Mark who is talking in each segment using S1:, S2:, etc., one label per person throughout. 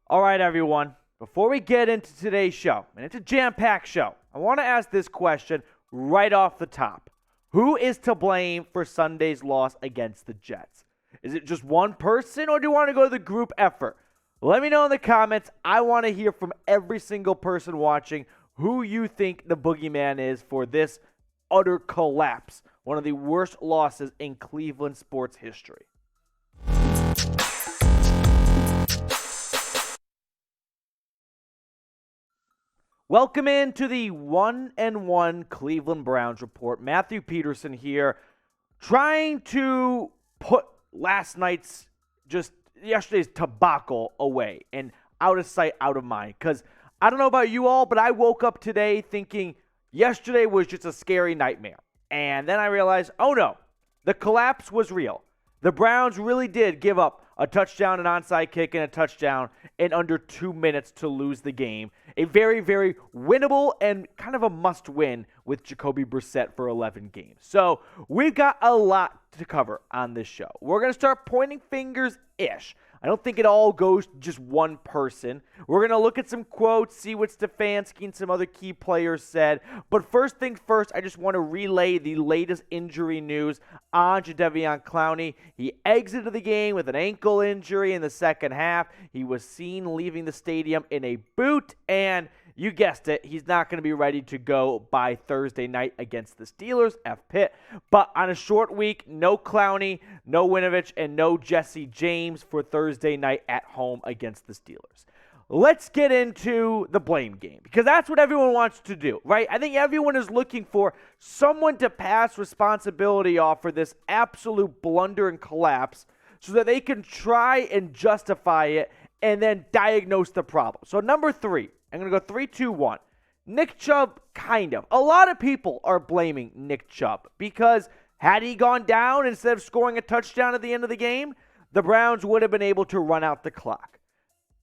S1: All right, everyone. Before we get into today's show, and it's a jam-packed show, I want to ask this question right off the top. Who is to blame for Sunday's loss against the Jets? Is it just one person, or do you want to go to the group effort? Let me know in the comments. I want to hear from every single person watching who you think the boogeyman is for this utter collapse, one of the worst losses in Cleveland sports history. Welcome into the 1-1 Cleveland Browns report. Matthew Peterson here, trying to put yesterday's debacle away and out of sight, out of mind. Because I don't know about you all, but I woke up today thinking yesterday was just a scary nightmare. And then I realized, oh no, the collapse was real. The Browns really did give up a touchdown, an onside kick, and a touchdown in under 2 minutes to lose the game. A very, very winnable and kind of a must-win with Jacoby Brissett for 11 games. So we've got a lot to cover on this show. We're going to start pointing fingers-ish. I don't think it all goes to just one person. We're going to look at some quotes, see what Stefanski and some other key players said. But first things first, I just want to relay the latest injury news on Jadeveon Clowney. He exited the game with an ankle injury in the second half. He was seen leaving the stadium in a boot, and you guessed it, he's not going to be ready to go by Thursday night against the Steelers, Pitt. But on a short week, no Clowney, no Winovich, and no Jesse James for Thursday night at home against the Steelers. Let's get into the blame game, because that's what everyone wants to do, right? I think everyone is looking for someone to pass responsibility off for this absolute blunder and collapse so that they can try and justify it and then diagnose the problem. So number 3. I'm going to go 3, 2, 1. Nick Chubb, kind of. A lot of people are blaming Nick Chubb because had he gone down instead of scoring a touchdown at the end of the game, the Browns would have been able to run out the clock.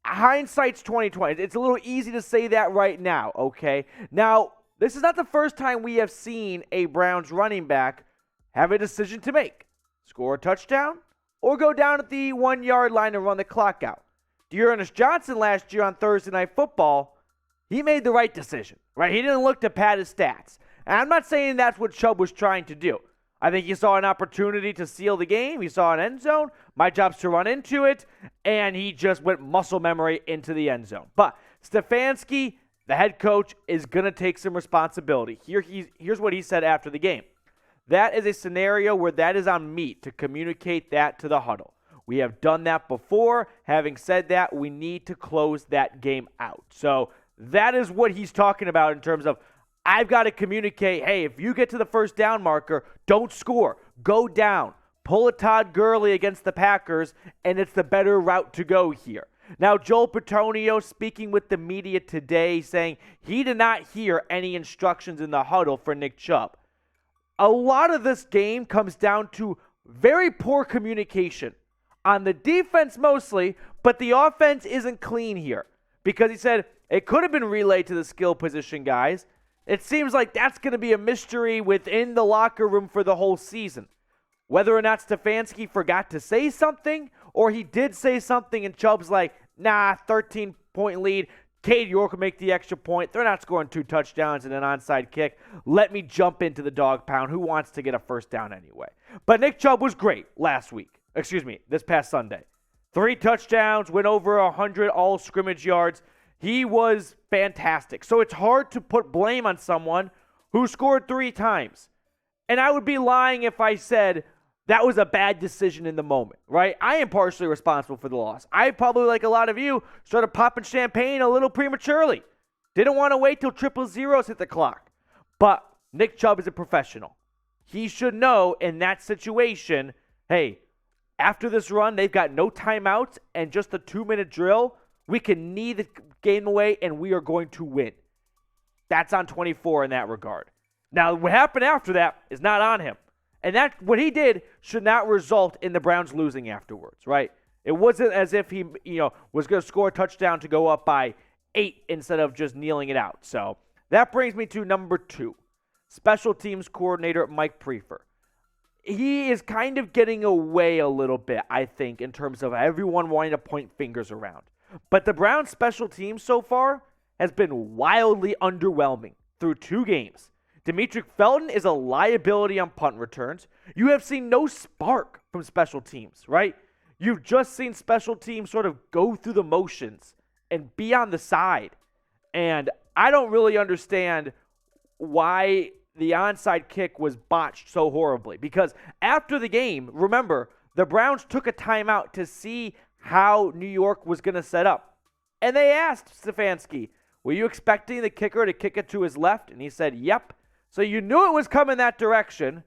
S1: Hindsight's 2020. It's a little easy to say that right now, okay? Now, this is not the first time we have seen a Browns running back have a decision to make. Score a touchdown or go down at the 1-yard line and run the clock out. Dearness Johnson last year on Thursday Night Football, he made the right decision, right? He didn't look to pad his stats. And I'm not saying that's what Chubb was trying to do. I think he saw an opportunity to seal the game. He saw an end zone. My job's to run into it. And he just went muscle memory into the end zone. But Stefanski, the head coach, is going to take some responsibility. Here's what he said after the game. That is a scenario where that is on me to communicate that to the huddle. We have done that before. Having said that, we need to close that game out. So that is what he's talking about in terms of I've got to communicate, hey, if you get to the first down marker, don't score. Go down. Pull a Todd Gurley against the Packers, and it's the better route to go here. Now, Joel Petonio speaking with the media today saying he did not hear any instructions in the huddle for Nick Chubb. A lot of this game comes down to very poor communication. On the defense mostly, but the offense isn't clean here. Because he said it could have been relayed to the skill position guys. It seems like that's going to be a mystery within the locker room for the whole season. Whether or not Stefanski forgot to say something, or he did say something and Chubb's like, nah, 13-point lead. Cade York will make the extra point. They're not scoring 2 touchdowns and an onside kick. Let me jump into the dog pound. Who wants to get a first down anyway? But Nick Chubb was great this past Sunday. 3 touchdowns, went over 100 all scrimmage yards. He was fantastic. So it's hard to put blame on someone who scored 3 times. And I would be lying if I said that was a bad decision in the moment, right? I am partially responsible for the loss. I probably, like a lot of you, started popping champagne a little prematurely. Didn't want to wait till 000s hit the clock. But Nick Chubb is a professional. He should know in that situation, hey, after this run, they've got no timeouts and just a 2-minute drill. We can knee the game away, and we are going to win. That's on 24 in that regard. Now, what happened after that is not on him. And that what he did should not result in the Browns losing afterwards, right? It wasn't as if he, was going to score a touchdown to go up by 8 instead of just kneeling it out. So that brings me to number 2, special teams coordinator Mike Priefer. He is kind of getting away a little bit, I think, in terms of everyone wanting to point fingers around. But the Browns' special teams so far has been wildly underwhelming through 2 games. Demetric Felton is a liability on punt returns. You have seen no spark from special teams, right? You've just seen special teams sort of go through the motions and be on the side. And I don't really understand why the onside kick was botched so horribly. Because after the game, remember, the Browns took a timeout to see how New York was going to set up. And they asked Stefanski, were you expecting the kicker to kick it to his left? And he said, yep. So you knew it was coming that direction.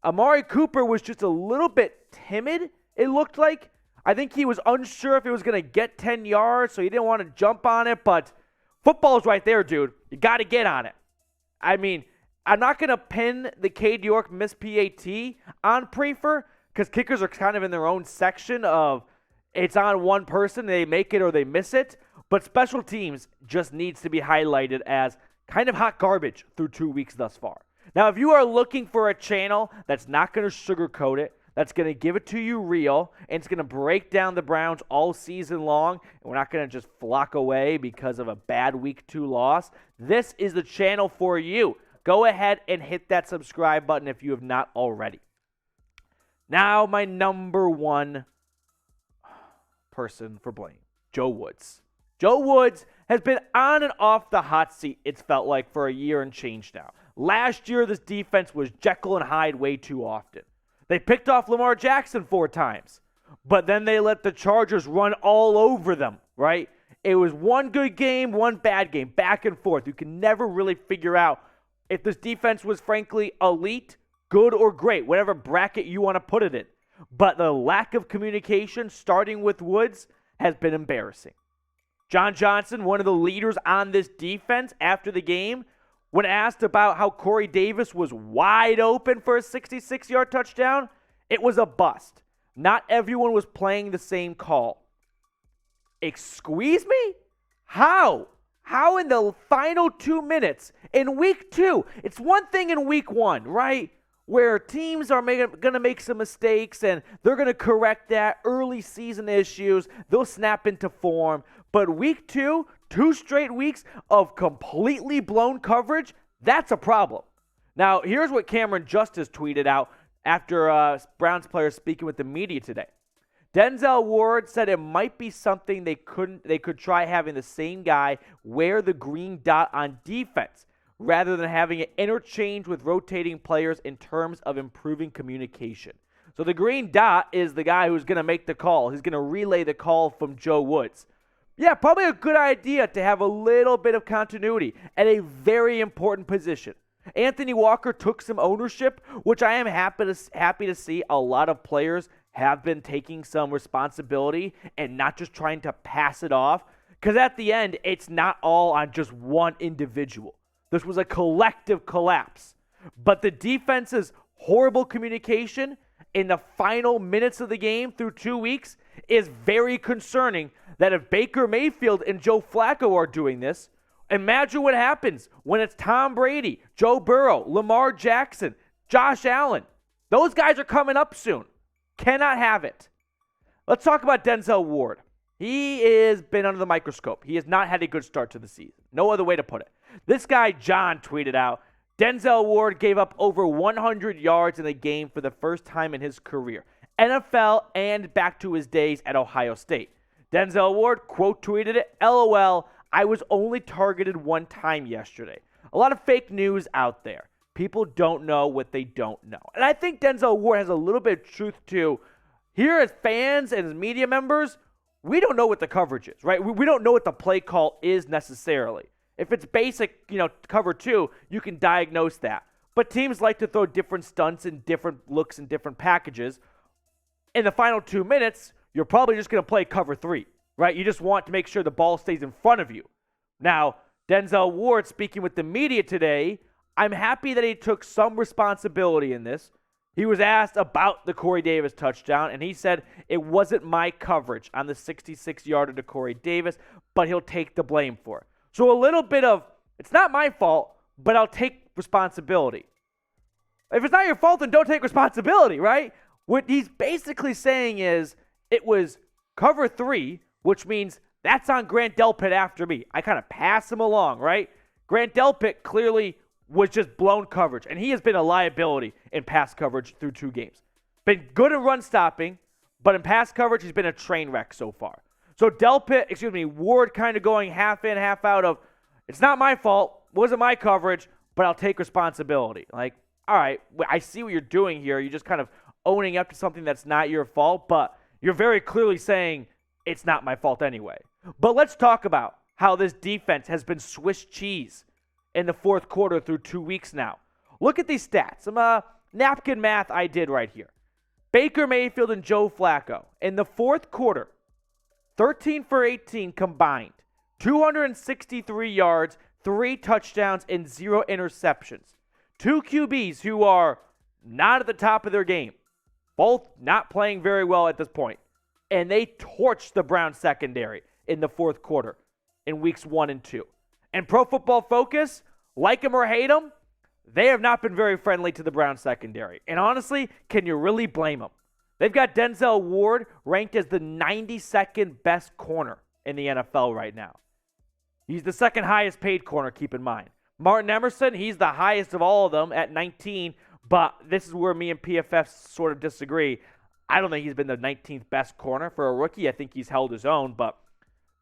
S1: Amari Cooper was just a little bit timid, it looked like. I think he was unsure if it was going to get 10 yards, so he didn't want to jump on it. But football's right there, dude. You got to get on it. I mean, I'm not going to pin the Cade York missed PAT on Priefer because kickers are kind of in their own section of it's on one person, they make it or they miss it. But special teams just needs to be highlighted as kind of hot garbage through 2 weeks thus far. Now, if you are looking for a channel that's not going to sugarcoat it, that's going to give it to you real, and it's going to break down the Browns all season long, and we're not going to just flock away because of a bad week 2 loss, this is the channel for you. Go ahead and hit that subscribe button if you have not already. Now, my number 1 person for blame, Joe Woods. Joe Woods has been on and off the hot seat, it's felt like, for a year and change now. Last year, this defense was Jekyll and Hyde way too often. They picked off Lamar Jackson 4 times, but then they let the Chargers run all over them, right? It was one good game, one bad game, back and forth. You can never really figure out if this defense was, frankly, elite, good, or great, whatever bracket you want to put it in. But the lack of communication, starting with Woods, has been embarrassing. John Johnson, one of the leaders on this defense after the game, when asked about how Corey Davis was wide open for a 66-yard touchdown, it was a bust. Not everyone was playing the same call. Excuse me? How? How in the final 2 minutes in week 2? It's one thing in week 1, right? Where teams are going to make some mistakes and they're going to correct that, early season issues. They'll snap into form. But week 2, 2 straight weeks of completely blown coverage, that's a problem. Now, here's what Cameron Justice tweeted out after Browns players speaking with the media today. Denzel Ward said it might be something they could try having the same guy wear the green dot on defense rather than having it interchange with rotating players in terms of improving communication. So the green dot is the guy who's going to make the call. He's going to relay the call from Joe Woods. Yeah, probably a good idea to have a little bit of continuity at a very important position. Anthony Walker took some ownership, which I am happy to see a lot of players have been taking some responsibility and not just trying to pass it off. Because at the end, it's not all on just one individual. This was a collective collapse. But the defense's horrible communication in the final minutes of the game through 2 weeks is very concerning that if Baker Mayfield and Joe Flacco are doing this, imagine what happens when it's Tom Brady, Joe Burrow, Lamar Jackson, Josh Allen. Those guys are coming up soon. Cannot have it. Let's talk about Denzel Ward. He has been under the microscope. He has not had a good start to the season. No other way to put it. This guy, John, tweeted out, Denzel Ward gave up over 100 yards in the game for the first time in his career. NFL and back to his days at Ohio State. Denzel Ward quote tweeted it, LOL, I was only targeted 1 time yesterday. A lot of fake news out there. People don't know what they don't know. And I think Denzel Ward has a little bit of truth to, here as fans and as media members, we don't know what the coverage is, right? We don't know what the play call is necessarily. If it's basic, cover 2, you can diagnose that. But teams like to throw different stunts and different looks and different packages. In the final 2 minutes, you're probably just going to play cover 3, right? You just want to make sure the ball stays in front of you. Now, Denzel Ward speaking with the media today, I'm happy that he took some responsibility in this. He was asked about the Corey Davis touchdown, and he said it wasn't my coverage on the 66-yarder to Corey Davis, but he'll take the blame for it. So a little bit of, it's not my fault, but I'll take responsibility. If it's not your fault, then don't take responsibility, right? What he's basically saying is it was cover 3, which means That's on Grant Delpit after me. I kind of pass him along, right? Grant Delpit clearly was just blown coverage, and he has been a liability in pass coverage through 2 games. Been good in run stopping, but in pass coverage, he's been a train wreck so far. So Ward kind of going half in, half out of, it's not my fault, wasn't my coverage, but I'll take responsibility. Like, all right, I see what you're doing here. You're just kind of owning up to something that's not your fault, but you're very clearly saying it's not my fault anyway. But let's talk about how this defense has been Swiss cheese in the fourth quarter through 2 weeks now. Look at these stats. Some napkin math I did right here. Baker Mayfield and Joe Flacco in the fourth quarter, 13 for 18 combined, 263 yards, 3 touchdowns, and 0 interceptions. 2 QBs who are not at the top of their game, both not playing very well at this point. And they torched the Browns secondary in the fourth quarter in weeks 1 and 2. And Pro Football Focus, like them or hate them, they have not been very friendly to the Browns secondary. And honestly, can you really blame them? They've got Denzel Ward ranked as the 92nd best corner in the NFL right now. He's the second highest paid corner, keep in mind. Martin Emerson, he's the highest of all of them at 19, but this is where me and PFF sort of disagree. I don't think he's been the 19th best corner for a rookie. I think he's held his own, but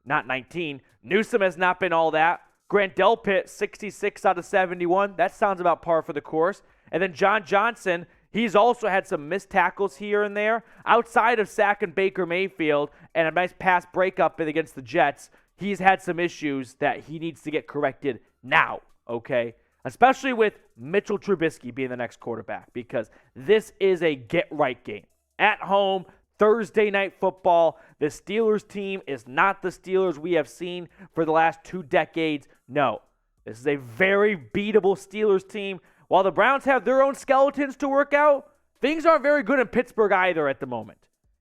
S1: not 19. Newsome has not been all that. Grant Delpit, 66 out of 71. That sounds about par for the course. And then John Johnson, he's also had some missed tackles here and there. Outside of sacking Baker Mayfield and a nice pass breakup against the Jets, he's had some issues that he needs to get corrected now, okay? Especially with Mitchell Trubisky being the next quarterback, because this is a get-right game. At home, Thursday night football. The Steelers team is not the Steelers we have seen for the last 2 decades. No, this is a very beatable Steelers team. While the Browns have their own skeletons to work out, things aren't very good in Pittsburgh either at the moment.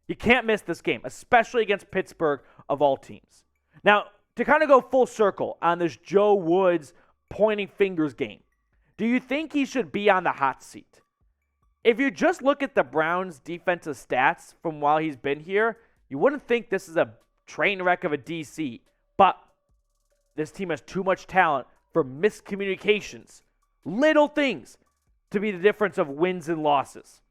S1: You can't miss this game, especially against Pittsburgh of all teams. Now, to kind of go full circle on this Joe Woods pointing fingers game, do you think he should be on the hot seat? If you just look at the Browns' defensive stats from while he's been here, you wouldn't think this is a train wreck of a DC. But this team has too much talent for miscommunications, little things, to be the difference of wins and losses.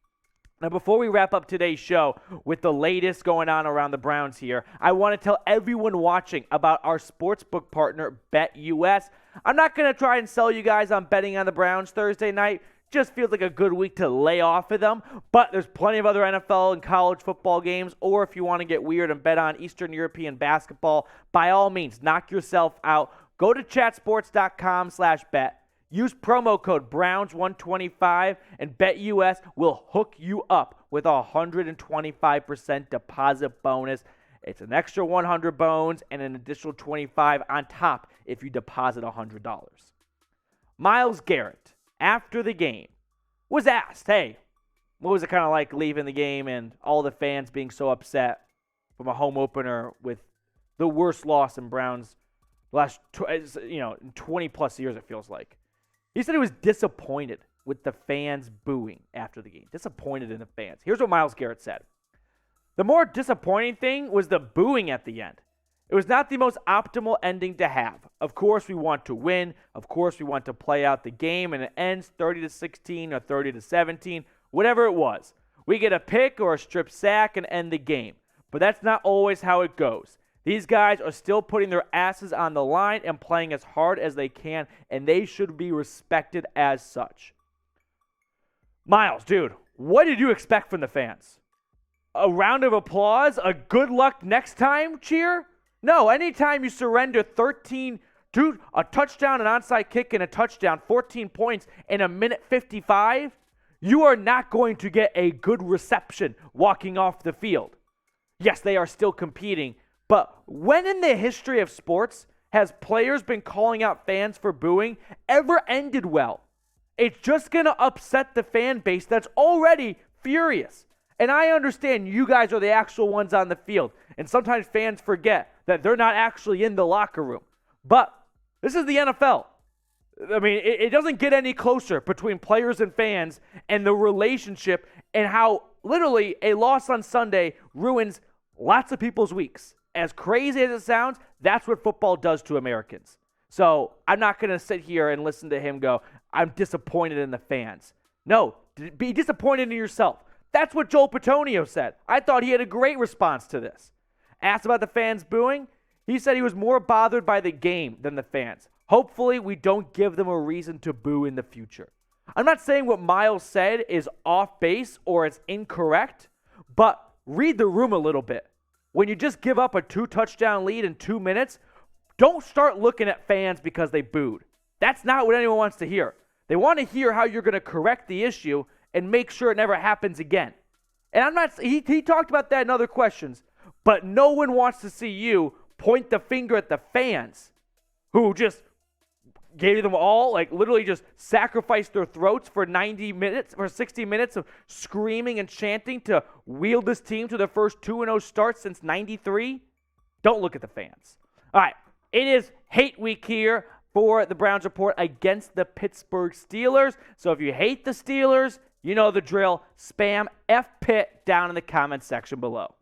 S1: Now, before we wrap up today's show with the latest going on around the Browns here, I want to tell everyone watching about our sportsbook partner, BetUS. I'm not going to try and sell you guys on betting on the Browns Thursday night. Just feels like a good week to lay off of them. But there's plenty of other NFL and college football games. Or if you want to get weird and bet on Eastern European basketball, by all means, knock yourself out. Go to chatsports.com/bet. Use promo code Browns125 and BetUS will hook you up with a 125% deposit bonus. It's an extra 100 bones and an additional 25 on top if you deposit $100. Myles Garrett, after the game, was asked, hey, what was it kind of like leaving the game and all the fans being so upset from a home opener with the worst loss in Browns last 20-plus years, it feels like. He said he was disappointed with the fans booing after the game. Disappointed in the fans. Here's what Myles Garrett said. The more disappointing thing was the booing at the end. It was not the most optimal ending to have. Of course, we want to win. Of course, we want to play out the game, and it ends 30-16 or 30-17, whatever it was. We get a pick or a strip sack and end the game. But that's not always how it goes. These guys are still putting their asses on the line and playing as hard as they can, and they should be respected as such. Myles, dude, what did you expect from the fans? A round of applause? A good luck next time cheer? No, anytime you surrender 13, dude, a touchdown, an onside kick, and a touchdown, 14 points in a minute 55, you are not going to get a good reception walking off the field. Yes, they are still competing, but when in the history of sports has players been calling out fans for booing ever ended well? It's just going to upset the fan base that's already furious. And I understand you guys are the actual ones on the field, and sometimes fans forget that they're not actually in the locker room. But this is the NFL. I mean, it doesn't get any closer between players and fans and the relationship and how literally a loss on Sunday ruins lots of people's weeks. as crazy as it sounds, that's what football does to Americans. So I'm not going to sit here and listen to him go, I'm disappointed in the fans. No, be disappointed in yourself. That's what Joel Petonio said. I thought he had a great response to this. Asked about the fans booing, he said he was more bothered by the game than the fans. Hopefully, we don't give them a reason to boo in the future. I'm not saying what Miles said is off base or it's incorrect, but read the room a little bit. When you just give up a 2-touchdown lead in 2 minutes, don't start looking at fans because they booed. That's not what anyone wants to hear. They want to hear how you're going to correct the issue and make sure it never happens again. And I'm not, he talked about that in other questions, but no one wants to see you point the finger at the fans who just gave them all, like literally just sacrificed their throats for 90 minutes or 60 minutes of screaming and chanting to wield this team to their first 2-0 start since 93. Don't look at the fans. All right, it is hate week here for the Browns Report against the Pittsburgh Steelers. So if you hate the Steelers, you know the drill. Spam F Pitt down in the comments section below.